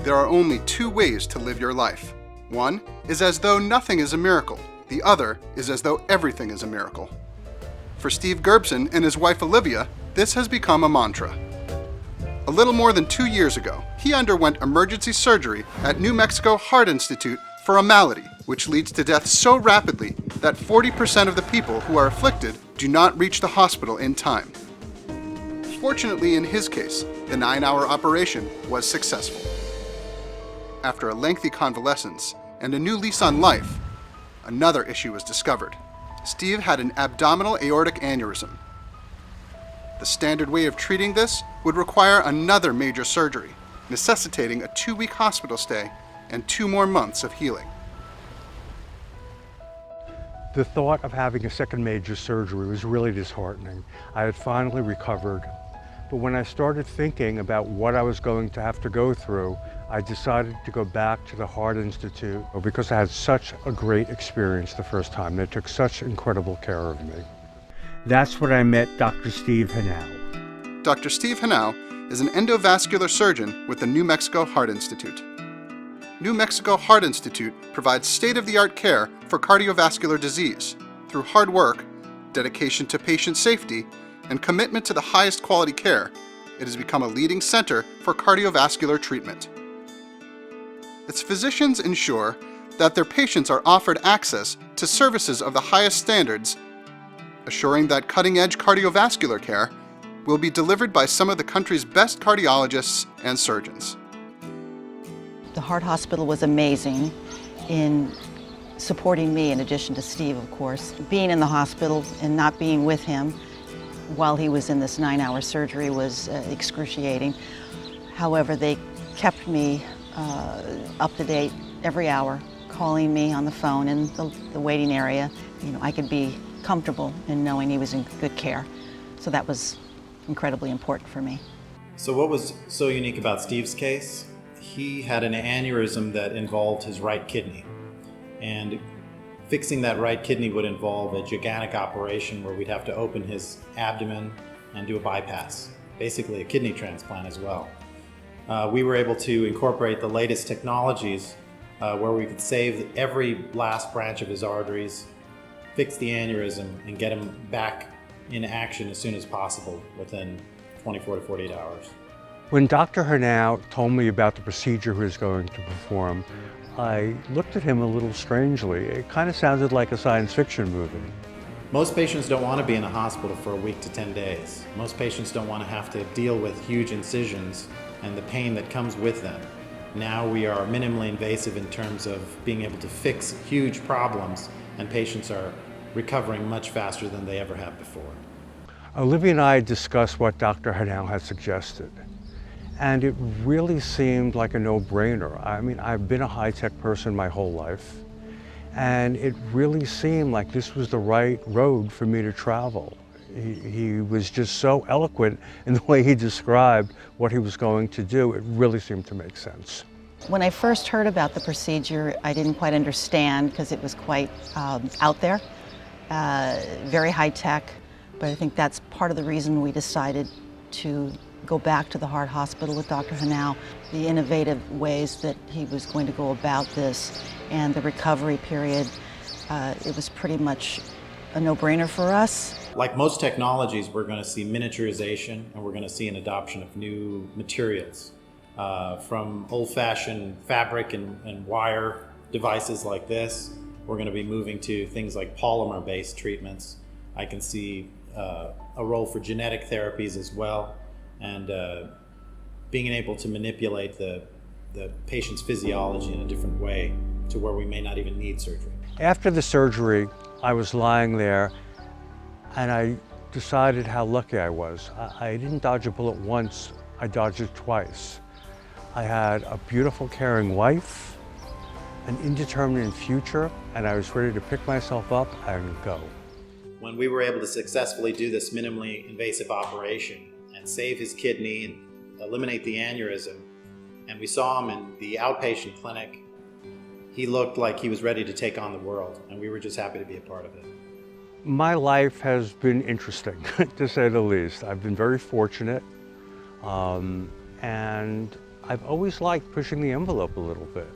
there are only two ways to live your life. One is as though nothing is a miracle. The other is as though everything is a miracle. For Steve Gerbson and his wife Olivia, this has become a mantra. A little more than 2 years ago, he underwent emergency surgery at New Mexico Heart Institute for a malady which leads to death so rapidly that 40% of the people who are afflicted do not reach the hospital in time. Fortunately, in his case, the 9-hour operation was successful. After a lengthy convalescence and a new lease on life, another issue was discovered. Steve had an abdominal aortic aneurysm. The standard way of treating this would require another major surgery, necessitating a 2-week hospital stay and 2 more months of healing. The thought of having a second major surgery was really disheartening. I had finally recovered, but when I started thinking about what I was going to have to go through, I decided to go back to the Heart Institute because I had such a great experience the first time. They took such incredible care of me. That's when I met Dr. Steve Hanau. Dr. Steve Hanau is an endovascular surgeon with the New Mexico Heart Institute. New Mexico Heart Institute provides state-of-the-art care for cardiovascular disease through hard work, dedication to patient safety, and commitment to the highest quality care. It has become a leading center for cardiovascular treatment. Its physicians ensure that their patients are offered access to services of the highest standards, assuring that cutting-edge cardiovascular care will be delivered by some of the country's best cardiologists and surgeons. The Heart Hospital was amazing in supporting me, in addition to Steve, of course. Being in the hospital and not being with him while he was in this 9-hour surgery was excruciating. However, they kept me up to date every hour, calling me on the phone in the waiting area. You know, I could be comfortable in knowing he was in good care. So that was incredibly important for me. So what was so unique about Steve's case? He had an aneurysm that involved his right kidney. And fixing that right kidney would involve a gigantic operation where we'd have to open his abdomen and do a bypass, basically a kidney transplant as well. We were able to incorporate the latest technologies where we could save every last branch of his arteries, fix the aneurysm, and get him back in action as soon as possible within 24 to 48 hours. When Dr. Hanau told me about the procedure he was going to perform, I looked at him a little strangely. It kind of sounded like a science fiction movie. Most patients don't want to be in a hospital for a week to 10 days. Most patients don't want to have to deal with huge incisions and the pain that comes with them. Now we are minimally invasive in terms of being able to fix huge problems, and patients are recovering much faster than they ever have before. Olivia and I discussed what Dr. Hanau had suggested. And it really seemed like a no-brainer. I mean, I've been a high-tech person my whole life, and it really seemed like this was the right road for me to travel. He was just so eloquent in the way he described what he was going to do. It really seemed to make sense. When I first heard about the procedure, I didn't quite understand because it was quite out there, very high-tech, but I think that's part of the reason we decided to go back to the Heart Hospital with Dr. Hanau, the innovative ways that he was going to go about this and the recovery period. It was pretty much a no-brainer for us. Like most technologies, we're going to see miniaturization, and we're going to see an adoption of new materials. From old-fashioned fabric and wire devices like this, we're going to be moving to things like polymer-based treatments. I can see a role for genetic therapies as well, and being able to manipulate the patient's physiology in a different way to where we may not even need surgery. After the surgery, I was lying there and I decided how lucky I was. I didn't dodge a bullet once, I dodged it twice. I had a beautiful, caring wife, an indeterminate future, and I was ready to pick myself up and go. When we were able to successfully do this minimally invasive operation and save his kidney and eliminate the aneurysm, and we saw him in the outpatient clinic, he looked like he was ready to take on the world, and we were just happy to be a part of it. My life has been interesting, to say the least. I've been very fortunate, and I've always liked pushing the envelope a little bit.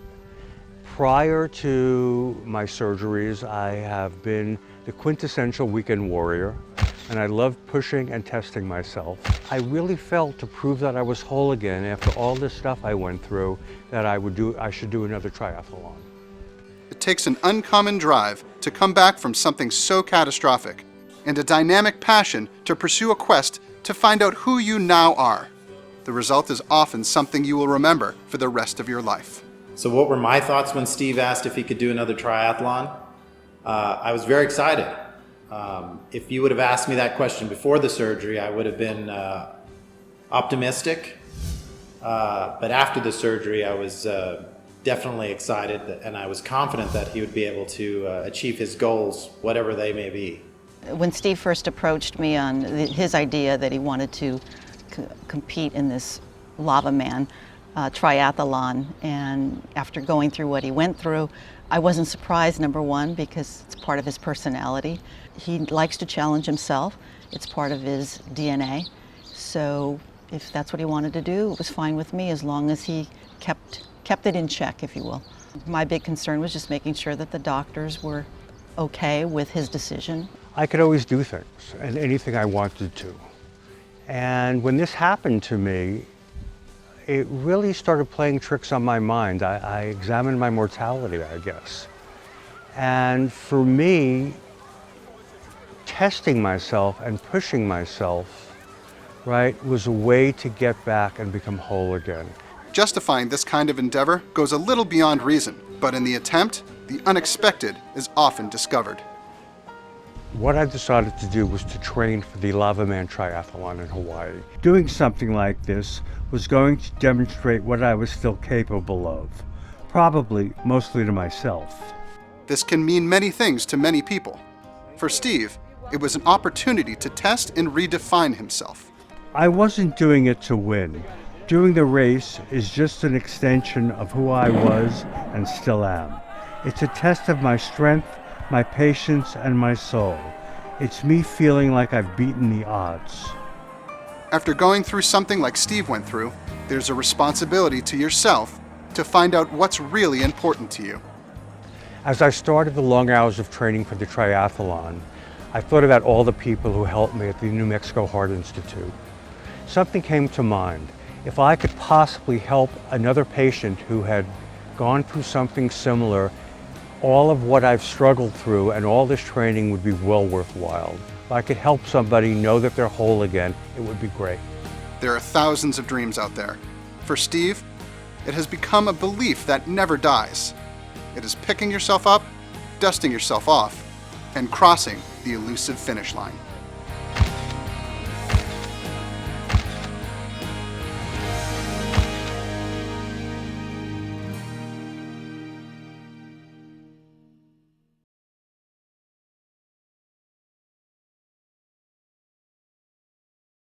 Prior to my surgeries, I have been the quintessential weekend warrior, and I loved pushing and testing myself. I really felt, to prove that I was whole again after all this stuff I went through, that I should do another triathlon. It takes an uncommon drive to come back from something so catastrophic, and a dynamic passion to pursue a quest to find out who you now are. The result is often something you will remember for the rest of your life. So what were my thoughts when Steve asked if he could do another triathlon? I was very excited. If you would have asked me that question before the surgery, I would have been optimistic. But after the surgery, I was definitely excited, and I was confident that he would be able to achieve his goals, whatever they may be. When Steve first approached me on his idea that he wanted to compete in this Lavaman triathlon, and after going through what he went through, I wasn't surprised, number one, because it's part of his personality. He likes to challenge himself. It's part of his DNA. So if that's what he wanted to do, it was fine with me, as long as he kept it in check, if you will. My big concern was just making sure that the doctors were okay with his decision. I could always do things and anything I wanted to. And when this happened to me, it really started playing tricks on my mind. I examined my mortality, I guess. And for me, testing myself and pushing myself, right, was a way to get back and become whole again. Justifying this kind of endeavor goes a little beyond reason, but in the attempt, the unexpected is often discovered. What I decided to do was to train for the Lavaman triathlon in Hawaii. Doing something like this was going to demonstrate what I was still capable of, probably mostly to myself. This can mean many things to many people. For Steve, it was an opportunity to test and redefine himself. I wasn't doing it to win. Doing the race is just an extension of who I was and still am. It's a test of my strength, my patience, and my soul. It's me feeling like I've beaten the odds. After going through something like Steve went through, there's a responsibility to yourself to find out what's really important to you. As I started the long hours of training for the triathlon, I thought about all the people who helped me at the New Mexico Heart Institute. Something came to mind. If I could possibly help another patient who had gone through something similar, all of what I've struggled through and all this training would be well worthwhile. If I could help somebody know that they're whole again, it would be great. There are thousands of dreams out there. For Steve, it has become a belief that never dies. It is picking yourself up, dusting yourself off, and crossing the elusive finish line.